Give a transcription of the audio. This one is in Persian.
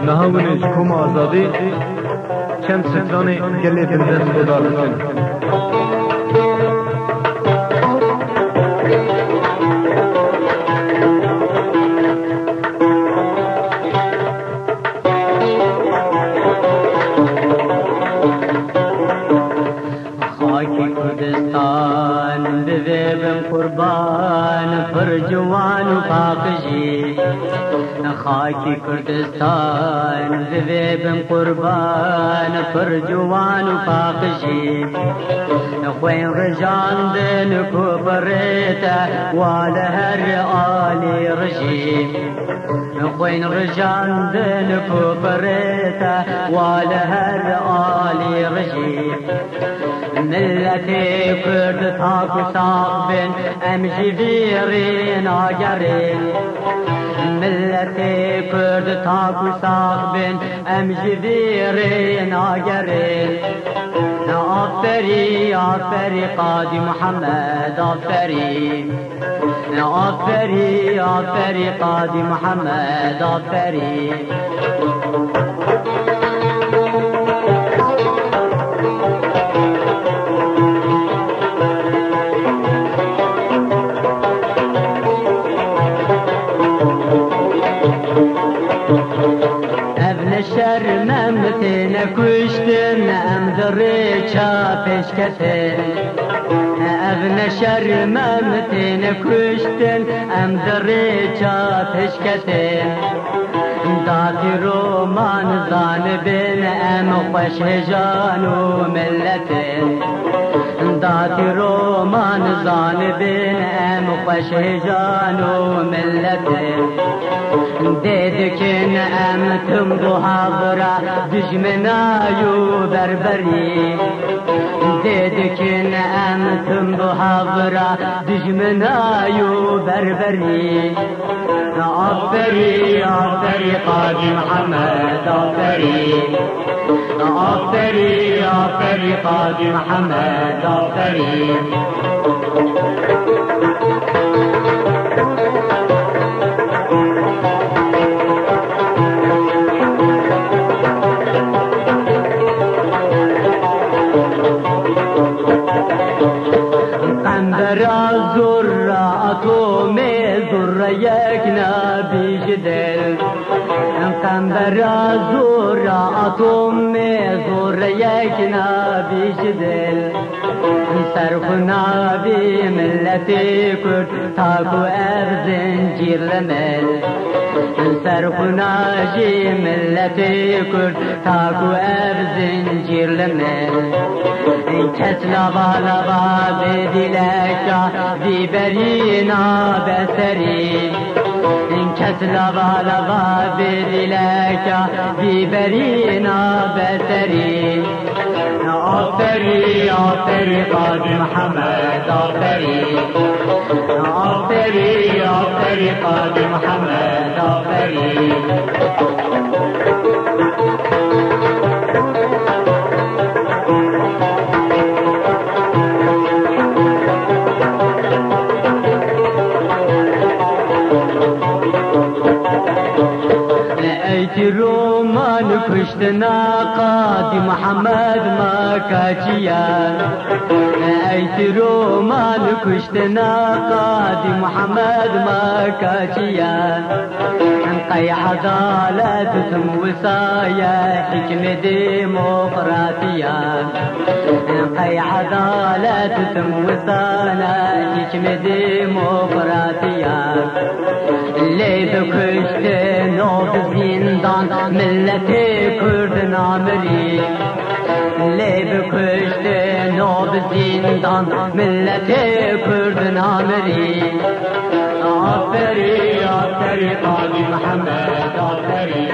نهاونش کم آزادی چند سترانی گلی دندست بدار بکن. خاکی کردستان ببیم قربان پر جوان و پاکجی. خاکی کردستان ببیم قربان پر جوان و پاکجی. خوین رجاندن کبریتا والا هر آلی رجی. خوین رجاندن کبریتا والا هر آلی رجی. ملتي كرد تاكو صاحبين امشي فيرين اجرين. ملتي كرد تاكو صاحبين امشي فيرين اجرين. عفري عفري قاضي محمد عفري. عفري عفري قاضي محمد عفري. شرممتن کشتن ام دره چاپش کتن. ابن شرممتن کشتن ام دره چاپش کتن. داتی رومان زان بین ام خوش جانو ملتن. داتی رومان زان بین ام خوش جانو ملتن. دیدکن ام تم دو حاضرا دجمنایو بربری. دیدکن ام تم دو حاضرا دجمنایو بربری. عفري عفري قاضي محمد عفري. عفري عفري قاضي محمد عفري. يكنا بجدل قنبر زورا أطوم زور يكنا بجدل. سرخنا بملتي كرد تاكو أرزنجير لمل. سرخنا جي ملتي كرد تاكو أرزنجير لمل. كسلا بالبا بدلكا ببرينا بسري. كسلا بالبا بدلكا ببرينا بسري. عفري عفري قاضي محمد عفري. عفري عفري قاضي محمد عفري. رومان كشتنا قاضي محمد ما كاجيان. ايت رومان كشتنا قاضي محمد ما كاجيان. قي عدالة تم وصايا حكم ديمقراطيان. قي عدالة تم وصانا حكم ديمقراطيان. اللي بكشتنا بزندان ملتي كرد نامري. اللي بكشتنا بزندان ملتي كرد نامري. عفري عفري قاضي محمد عفري.